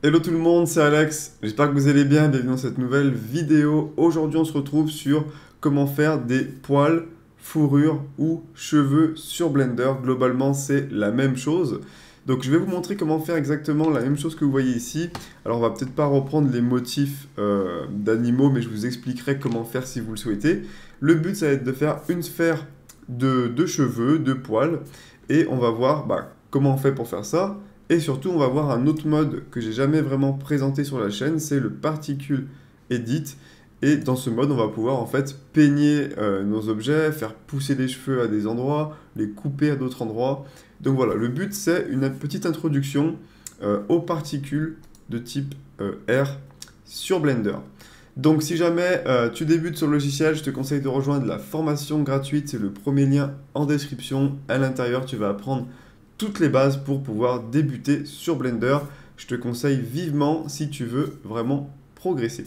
Hello tout le monde, c'est Alex, j'espère que vous allez bien, bienvenue dans cette nouvelle vidéo. Aujourd'hui on se retrouve sur comment faire des poils, fourrures ou cheveux sur Blender. Globalement c'est la même chose. Donc je vais vous montrer comment faire exactement la même chose que vous voyez ici. Alors on va peut-être pas reprendre les motifs d'animaux, mais je vous expliquerai comment faire si vous le souhaitez. Le but ça va être de faire une sphère de cheveux, de poils, et on va voir comment on fait pour faire ça. Et surtout, on va voir un autre mode que j'ai jamais vraiment présenté sur la chaîne, c'est le Particle Edit. Et dans ce mode, on va pouvoir en fait peigner nos objets, faire pousser les cheveux à des endroits, les couper à d'autres endroits. Donc voilà, le but c'est une petite introduction aux particules de type R sur Blender. Donc si jamais tu débutes sur le logiciel, je te conseille de rejoindre la formation gratuite, c'est le premier lien en description. À l'intérieur, tu vas apprendre toutes les bases pour pouvoir débuter sur Blender. Je te conseille vivement si tu veux vraiment progresser.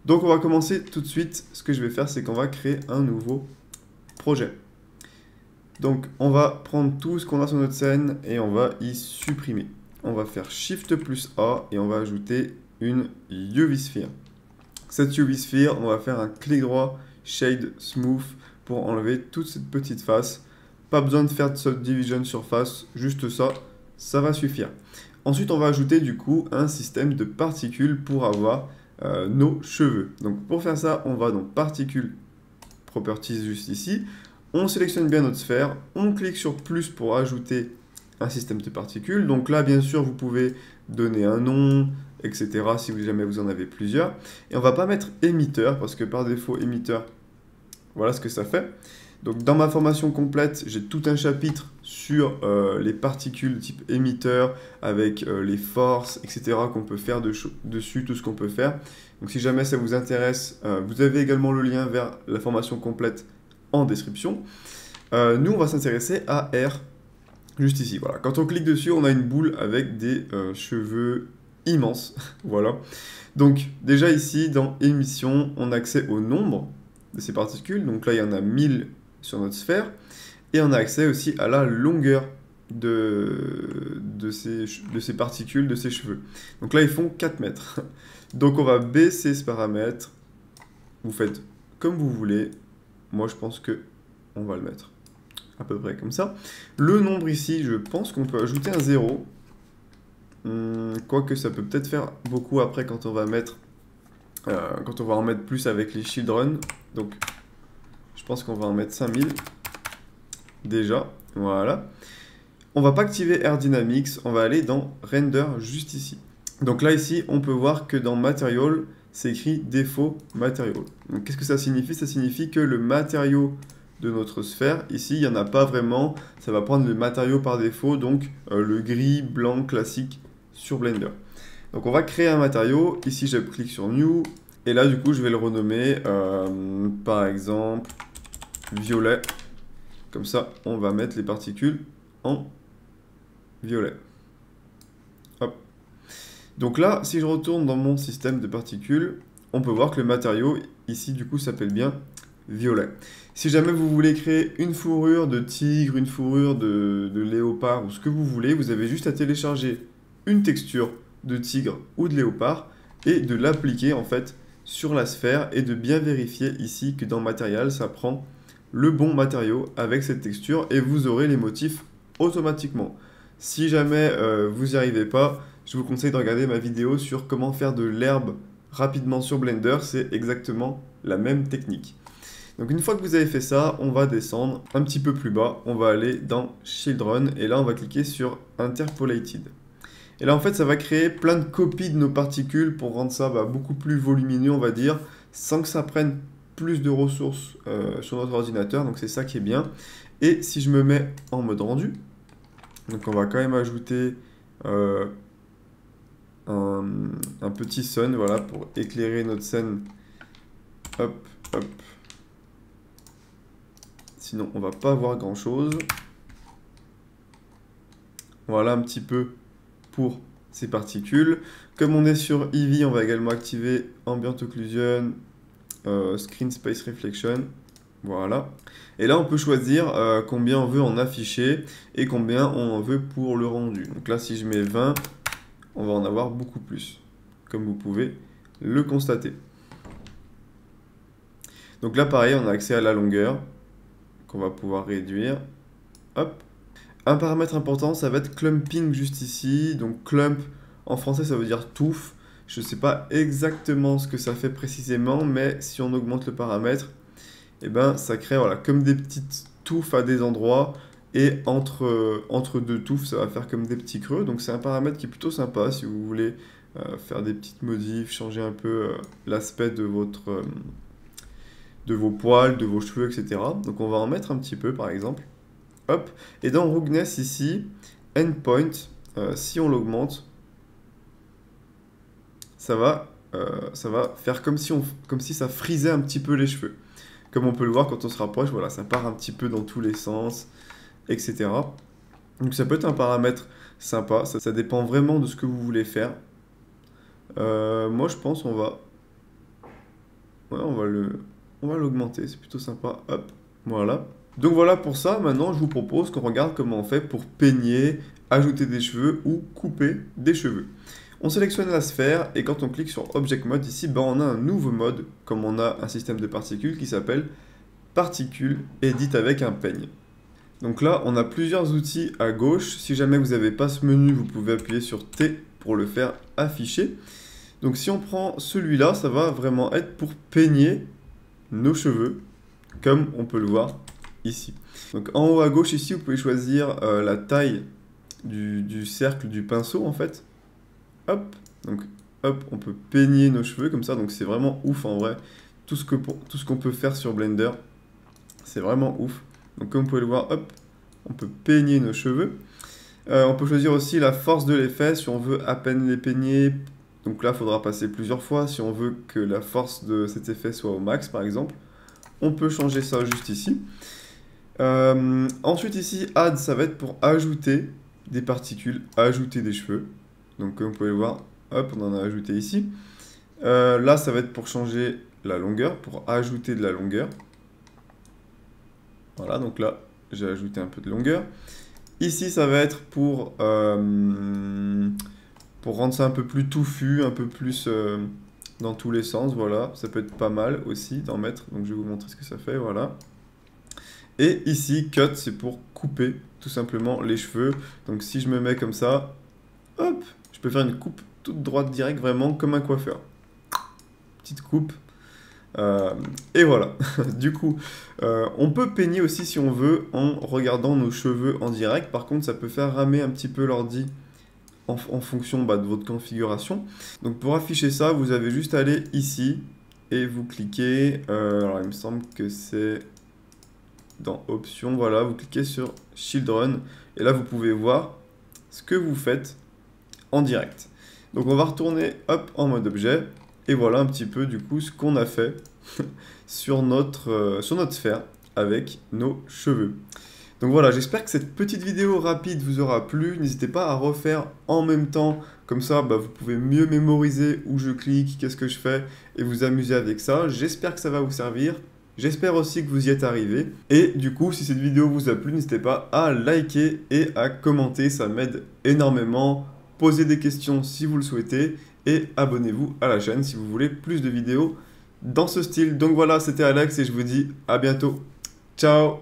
Donc on va commencer tout de suite. Ce que je vais faire, c'est qu'on va créer un nouveau projet. Donc on va prendre tout ce qu'on a sur notre scène et on va y supprimer. On va faire Shift plus A et on va ajouter une UV Sphere. Cette UV Sphere, on va faire un clic droit, Shade Smooth pour enlever toute cette petite face. Pas besoin de faire de subdivision surface, juste ça, ça va suffire. Ensuite, on va ajouter du coup un système de particules pour avoir nos cheveux. Donc pour faire ça, on va dans Particules Properties juste ici. On sélectionne bien notre sphère, on clique sur plus pour ajouter un système de particules. Donc là, bien sûr, vous pouvez donner un nom, etc. si jamais vous en avez plusieurs. Et on va pas mettre émetteur parce que par défaut, émetteur, voilà ce que ça fait. Donc dans ma formation complète, j'ai tout un chapitre sur les particules type émetteur, avec les forces, etc. qu'on peut faire dessus, tout ce qu'on peut faire. Donc si jamais ça vous intéresse, vous avez également le lien vers la formation complète en description. Nous, on va s'intéresser à R, juste ici. Voilà. Quand on clique dessus, on a une boule avec des cheveux immenses. Voilà. Donc déjà ici, dans émission, on a accès au nombre de ces particules. Donc là, il y en a 1000 sur notre sphère. Et on a accès aussi à la longueur de ces particules, de ces cheveux. Donc là, ils font 4 mètres. Donc on va baisser ce paramètre. Vous faites comme vous voulez. Moi, je pense que on va le mettre à peu près comme ça. Le nombre ici, je pense qu'on peut ajouter un 0. Quoique ça peut peut-être faire beaucoup après quand on va mettre... quand on va en mettre plus avec les children. Donc je pense qu'on va en mettre 5000 déjà, voilà. On va pas activer Air Dynamics, on va aller dans Render juste ici. Donc là ici, on peut voir que dans Material, c'est écrit défaut Material. Donc qu'est-ce que ça signifie? Ça signifie que le matériau de notre sphère, ici, il n'y en a pas vraiment. Ça va prendre le matériau par défaut, donc le gris, blanc, classique sur Blender. Donc on va créer un matériau. Ici, je clique sur New. Et là, du coup, je vais le renommer, par exemple, violet. Comme ça, on va mettre les particules en violet. Hop. Donc là, si je retourne dans mon système de particules, on peut voir que le matériau, ici, du coup, s'appelle bien violet. Si jamais vous voulez créer une fourrure de tigre, une fourrure de léopard, ou ce que vous voulez, vous avez juste à télécharger une texture de tigre ou de léopard et de l'appliquer, en fait, sur la sphère et de bien vérifier ici que dans Material, ça prend le bon matériau avec cette texture et vous aurez les motifs automatiquement. Si jamais vous n'y arrivez pas, je vous conseille de regarder ma vidéo sur comment faire de l'herbe rapidement sur Blender, c'est exactement la même technique. Donc une fois que vous avez fait ça, on va descendre un petit peu plus bas, on va aller dans Children et là on va cliquer sur Interpolated. Et là en fait ça va créer plein de copies de nos particules pour rendre ça beaucoup plus volumineux on va dire, sans que ça prenne plus de ressources sur notre ordinateur, donc c'est ça qui est bien. Et si je me mets en mode rendu, donc on va quand même ajouter un petit sun, voilà, pour éclairer notre scène. Hop, hop. Sinon on va pas voir grand chose. Voilà un petit peu pour ces particules. Comme on est sur Eevee, on va également activer Ambient Occlusion, Screen Space Reflection, voilà. Et là, on peut choisir combien on veut en afficher et combien on en veut pour le rendu. Donc là, si je mets 20, on va en avoir beaucoup plus, comme vous pouvez le constater. Donc là, pareil, on a accès à la longueur, qu'on va pouvoir réduire. Hop. Un paramètre important, ça va être clumping juste ici. Donc clump, en français, ça veut dire touffe. Je ne sais pas exactement ce que ça fait précisément, mais si on augmente le paramètre, eh ben, ça crée voilà, comme des petites touffes à des endroits. Et entre deux touffes, ça va faire comme des petits creux. Donc c'est un paramètre qui est plutôt sympa si vous voulez faire des petites modifs, changer un peu l'aspect de vos poils, de vos cheveux, etc. Donc on va en mettre un petit peu par exemple. Hop. Et dans Roughness ici, Endpoint, si on l'augmente, ça va faire comme si ça frisait un petit peu les cheveux. Comme on peut le voir quand on se rapproche, voilà, ça part un petit peu dans tous les sens, etc. Donc ça peut être un paramètre sympa, ça dépend vraiment de ce que vous voulez faire. Moi je pense on va l'augmenter, c'est plutôt sympa. Hop, voilà. Donc voilà pour ça, maintenant je vous propose qu'on regarde comment on fait pour peigner, ajouter des cheveux ou couper des cheveux. On sélectionne la sphère et quand on clique sur Object Mode ici, ben on a un nouveau mode, comme on a un système de particules qui s'appelle Particules Edit avec un peigne. Donc là, on a plusieurs outils à gauche. Si jamais vous n'avez pas ce menu, vous pouvez appuyer sur T pour le faire afficher. Donc si on prend celui-là, ça va vraiment être pour peigner nos cheveux, comme on peut le voir ici. Donc en haut à gauche ici, vous pouvez choisir la taille du cercle du pinceau en fait. Hop, donc hop, on peut peigner nos cheveux comme ça, donc c'est vraiment ouf en vrai. Tout ce qu'on peut faire sur Blender, c'est vraiment ouf. Donc comme vous pouvez le voir, hop, on peut peigner nos cheveux. On peut choisir aussi la force de l'effet, si on veut à peine les peigner. Donc là, il faudra passer plusieurs fois si on veut que la force de cet effet soit au max, par exemple. On peut changer ça juste ici. Ensuite ici, Add, ça va être pour ajouter des particules, ajouter des cheveux. Donc comme vous pouvez le voir, hop, on en a ajouté ici. Là, ça va être pour changer la longueur, pour ajouter de la longueur. Voilà, donc là, j'ai ajouté un peu de longueur. Ici, ça va être pour rendre ça un peu plus touffu, un peu plus dans tous les sens, voilà. Ça peut être pas mal aussi d'en mettre, donc je vais vous montrer ce que ça fait, voilà. Et ici, Cut, c'est pour couper tout simplement les cheveux. Donc si je me mets comme ça, hop, je peux faire une coupe toute droite directe, vraiment comme un coiffeur. Petite coupe. Et voilà, du coup, on peut peigner aussi si on veut en regardant nos cheveux en direct. Par contre, ça peut faire ramer un petit peu l'ordi en fonction de votre configuration. Donc pour afficher ça, vous avez juste à aller ici et vous cliquez, alors il me semble que c'est dans Options, voilà, vous cliquez sur Children et là vous pouvez voir ce que vous faites en direct. Donc on va retourner hop en mode objet. Et voilà un petit peu du coup ce qu'on a fait sur notre sphère avec nos cheveux. Donc voilà, j'espère que cette petite vidéo rapide vous aura plu. N'hésitez pas à refaire en même temps. Comme ça, vous pouvez mieux mémoriser où je clique, qu'est-ce que je fais et vous amuser avec ça. J'espère que ça va vous servir. J'espère aussi que vous y êtes arrivé. Et du coup, si cette vidéo vous a plu, n'hésitez pas à liker et à commenter. Ça m'aide énormément. Posez des questions si vous le souhaitez. Et abonnez-vous à la chaîne si vous voulez plus de vidéos dans ce style. Donc voilà, c'était Alex et je vous dis à bientôt. Ciao!